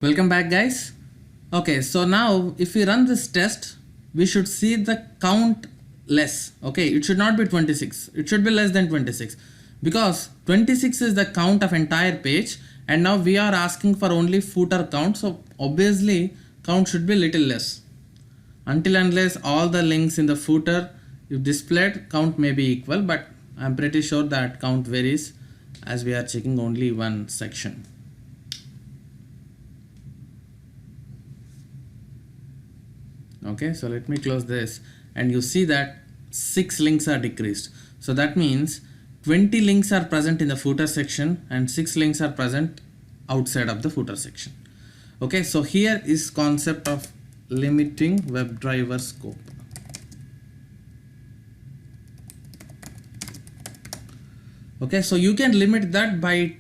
Welcome back, guys. Okay, so now if we run this test, we should see the count less. Okay, it should not be 26, it should be less than 26 because 26 is the count of entire page, and now we are asking for only footer count, so obviously count should be little less. Until unless all the links in the footer you displayed, count may be equal, but I'm pretty sure that count varies as we are checking only one section. Okay, so let me close this, and you see that 6 links are decreased. So that means 20 links are present in the footer section and 6 links are present outside of the footer section. Okay, so here is concept of limiting WebDriver scope. Okay, so you can limit that by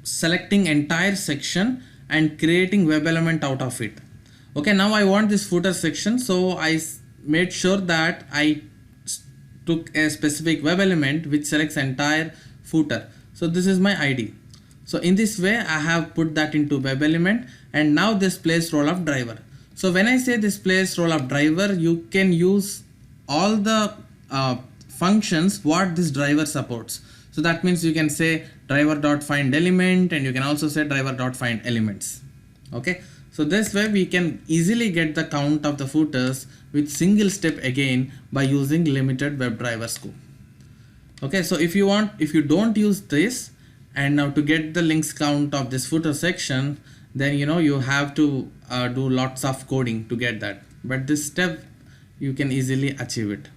selecting entire section and creating web element out of it. Okay, now I want this footer section, so I made sure that I took a specific web element which selects entire footer. So this is my ID. So in this way I have put that into web element, and now this plays role of driver. So when I say this plays role of driver, you can use all the functions what this driver supports. So that means you can say driver.find element, and you can also say driver.find elements. Okay, so this way we can easily get the count of the footers with single step again by using limited WebDriver scope. Okay, so if you don't use this, and now to get the links count of this footer section, then you have to do lots of coding to get that, but this step you can easily achieve it.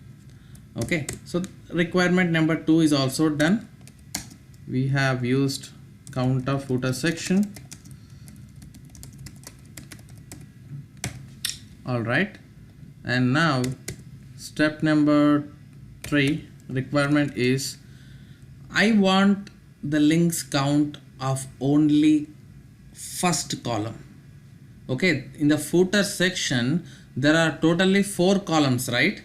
Okay, so requirement number 2 is also done. We have used count of footer section. All right, and now step number 3 requirement is I want the links count of only first column. Okay, in the footer section there are totally 4 columns, right?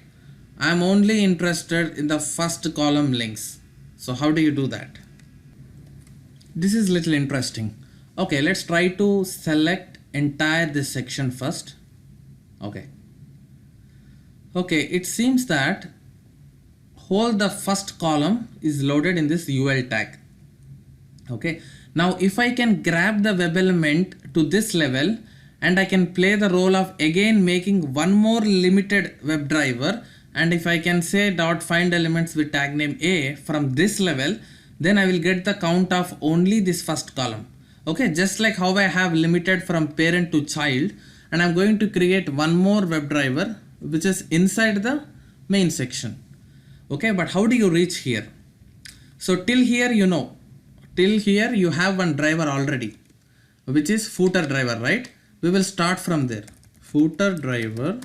I'm only interested in the first column links. So how do you do that? This is little interesting. Okay, let's try to select entire this section first. Okay, it seems that whole the first column is loaded in this UL tag. Okay, now if I can grab the web element to this level, and I can play the role of again making one more limited WebDriver, and if I can say dot find elements with tag name A from this level, then I will get the count of only this first column. Okay, just like how I have limited from parent to child, and I'm going to create one more WebDriver which is inside the main section. Okay, but how do you reach here? So till here you have one driver already, which is footer driver, right? We will start from there. Footer driver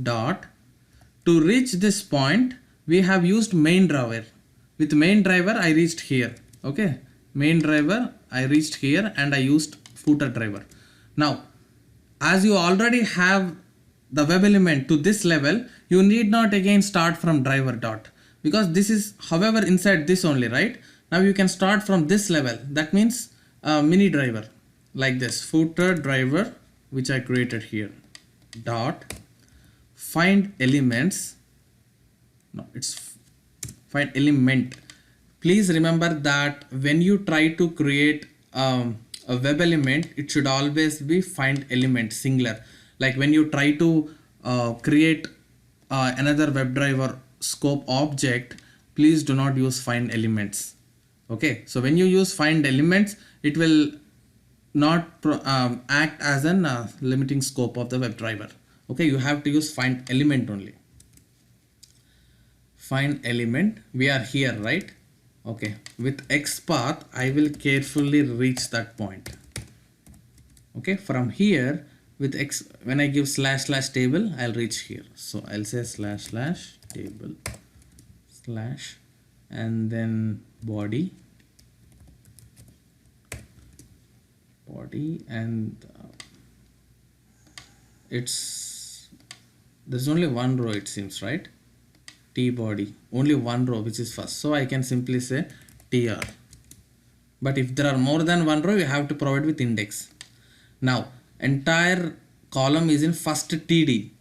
dot, to reach this point we have used main driver. With main driver I reached here. Okay, main driver I reached here and I used footer driver. Now as you already have the web element to this level, you need not again start from driver dot, because this is however inside this only, right? Now you can start from this level. That means mini driver like this, footer driver which I created here dot find elements. No, it's find element. Please remember that when you try to create a web element, it should always be find element singular. Like when you try to create another WebDriver scope object, please do not use find elements. Okay, so when you use find elements, it will not act as an limiting scope of the WebDriver. Okay, you have to use find element only. Find element, we are here, right? Okay, with XPath I will carefully reach that point. Okay, from here with X, when I give / table, I'll reach here. So I'll say / table / and then body, and there's only one row it seems, right? T body, only one row which is first, so I can simply say TR. But if there are more than one row, you have to provide with index. Now entire column is in first TD.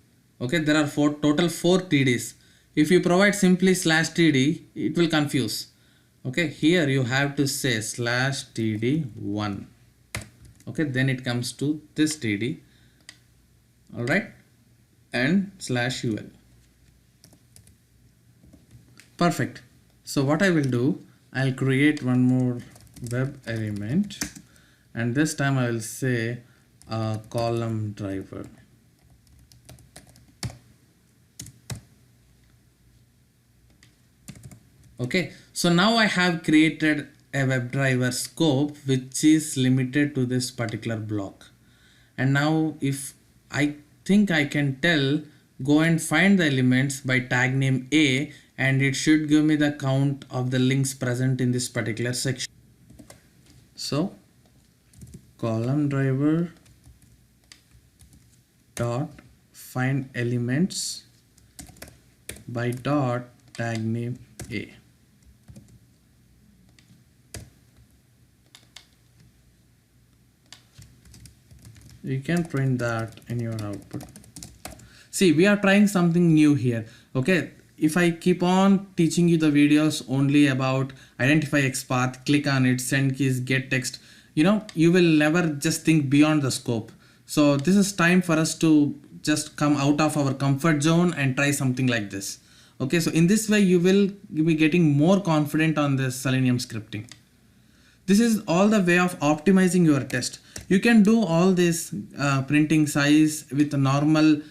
Okay, there are total 4 TDs. If you provide simply slash TD, it will confuse. Okay, here you have to say slash TD1. Okay, then it comes to this TD. All right, and slash UL. Perfect. So what I will do, I'll create one more web element, and this time I will say a column driver. Okay, so now I have created a WebDriver scope which is limited to this particular block. And now if I think I can tell, go and find the elements by tag name A, and it should give me the count of the links present in this particular section. So column driver dot find elements by dot tag name A. You can print that in your output. See, we are trying something new here. Okay, if I keep on teaching you the videos only about identify XPath, click on it, send keys, get text, you will never just think beyond the scope. So this is time for us to just come out of our comfort zone and try something like this. Okay, so in this way you will be getting more confident on this Selenium scripting. This is all the way of optimizing your test. You can do all this printing size with a normal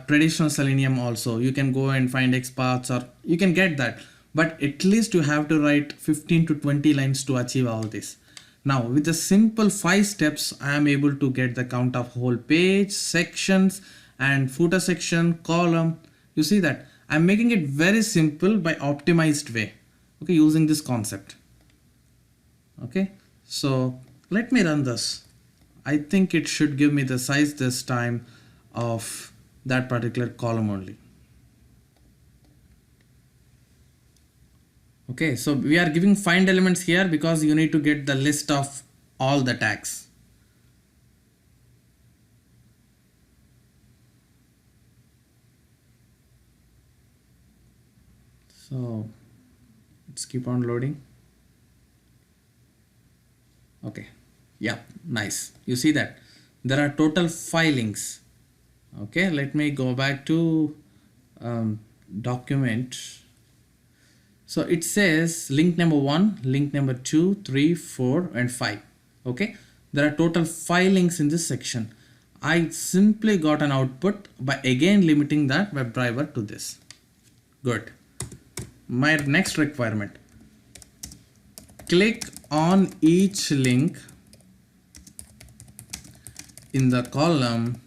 traditional Selenium also. You can go and find XPaths, or you can get that. But at least you have to write 15 to 20 lines to achieve all this. Now with the simple 5 steps, I am able to get the count of whole page, sections, and footer section, column. You see that I'm making it very simple by optimized way. Okay, using this concept. Okay, so let me run this. I think it should give me the size this time of that particular column only. Okay, so we are giving find elements here because you need to get the list of all the tags. So let's keep on loading. Okay, yeah, nice. You see that there are total 5 links. Okay, let me go back to document. So it says link number 1, link number 2, 3, 4, and 5. Okay, there are total 5 links in this section. I simply got an output by again limiting that WebDriver to this. Good. My next requirement, click on each link in the column.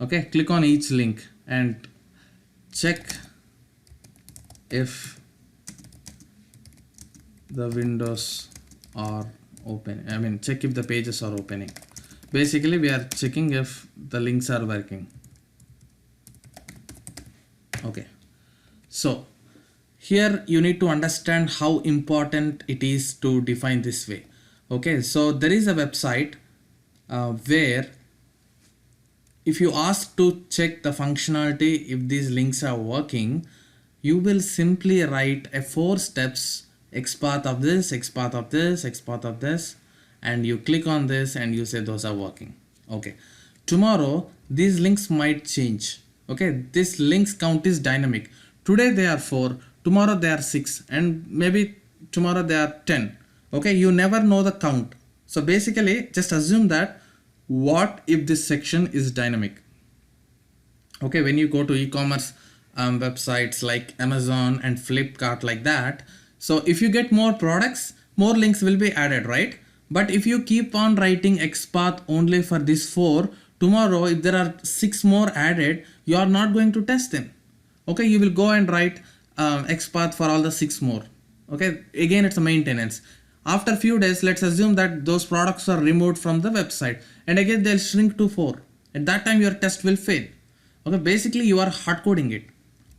Okay, click on each link and check if the windows are open. I mean, check if the pages are opening. Basically, we are checking if the links are working. Okay, so here you need to understand how important it is to define this way. Okay, so there is a website where if you ask to check the functionality if these links are working, you will simply write a 4 steps XPath of this, XPath of this, XPath of this, and you click on this and you say those are working. Okay, tomorrow these links might change. Okay, this links count is dynamic. Today they are 4, tomorrow they are 6, and maybe tomorrow they are 10. Okay, you never know the count. So basically just assume that what if this section is dynamic. Okay, when you go to e-commerce websites like Amazon and Flipkart like that, so if you get more products, more links will be added, right? But if you keep on writing XPath only for this 4, tomorrow if there are 6 more added, you are not going to test them. Okay, you will go and write XPath for all the 6 more. Okay, again it's a maintenance. After a few days, let's assume that those products are removed from the website, and again they'll shrink to 4. At that time your test will fail. Okay, basically you are hard coding it.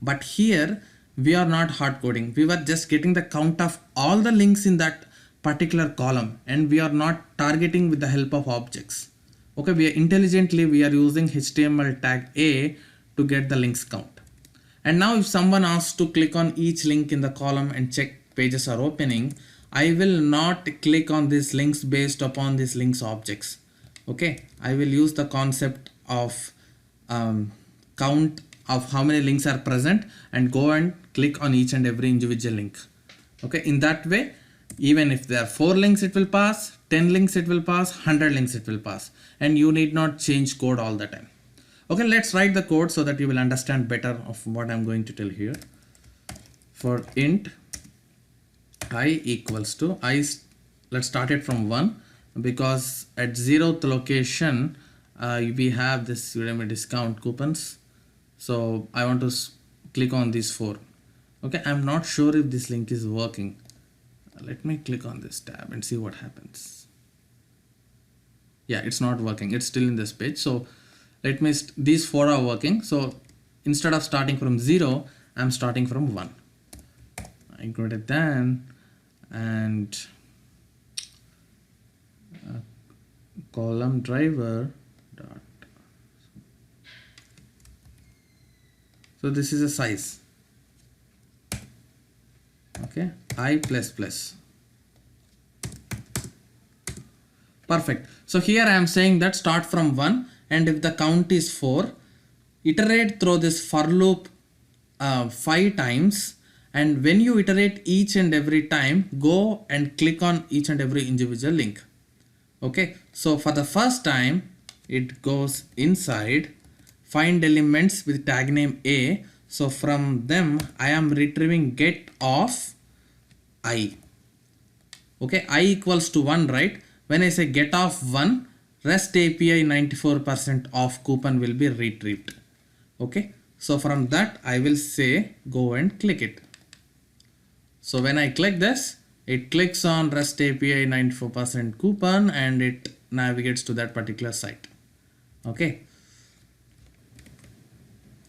But here we are not hard coding. We were just getting the count of all the links in that particular column and we are not targeting with the help of objects. Okay, we are using HTML tag A to get the links count. And now if someone asks to click on each link in the column and check pages are opening, I will not click on these links based upon these links objects. Okay, I will use the concept of count of how many links are present and go and click on each and every individual link. Okay, in that way, even if there are 4 links it will pass, 10 links it will pass, 100 links it will pass, and you need not change code all the time. Okay, let's write the code so that you will understand better of what I'm going to tell here. For int I equals to let's start it from 1, because at 0th location we have this Udemy discount coupons, so I want to click on these 4. Okay, I'm not sure if this link is working. Let me click on this tab and see what happens. Yeah, it's not working, it's still in this page. So let me these 4 are working, so instead of starting from 0, I'm starting from 1. I got it then, and column driver dot. So this is a size. Okay, I plus plus. Perfect. So here I am saying that start from 1, and if the count is 4, iterate through this for loop 5 times, and when you iterate each and every time, go and click on each and every individual link. Okay, so for the first time it goes inside, find elements with tag name A. So from them I am retrieving get of I. Okay, I equals to 1, right? When I say get of 1, REST API 94% off coupon will be retrieved. Okay, so from that I will say go and click it. So when I click this, it clicks on REST API 94% coupon and it navigates to that particular site. Okay,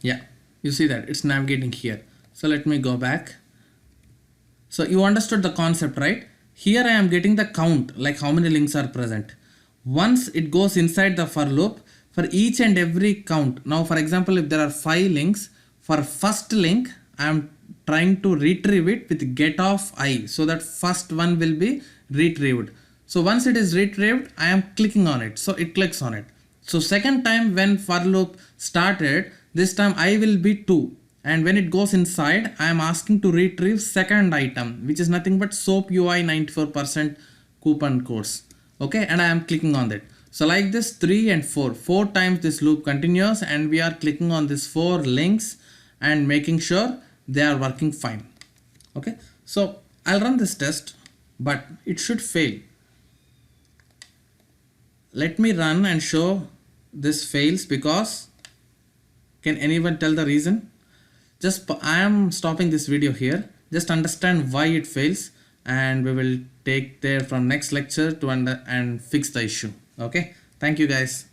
yeah, you see that it's navigating here. So let me go back. So you understood the concept, right? Here I am getting the count, like how many links are present. Once it goes inside the for loop, for each and every count. Now for example, if there are 5 links, for first link I am trying to retrieve it with get of I, so that first one will be retrieved. So once it is retrieved, I am clicking on it, so it clicks on it. So second time when for loop started, this time I will be 2, and when it goes inside, I am asking to retrieve second item, which is nothing but SOAP UI 94% coupon course. Okay, and I am clicking on that. So like this 3 and 4 times this loop continues, and we are clicking on these 4 links and making sure they are working fine. Okay, so I'll run this test, but it should fail. Let me run and show this fails, because can anyone tell the reason? Just I am stopping this video here. Just understand why it fails, and we will take there from next lecture to and fix the issue. Okay, thank you guys.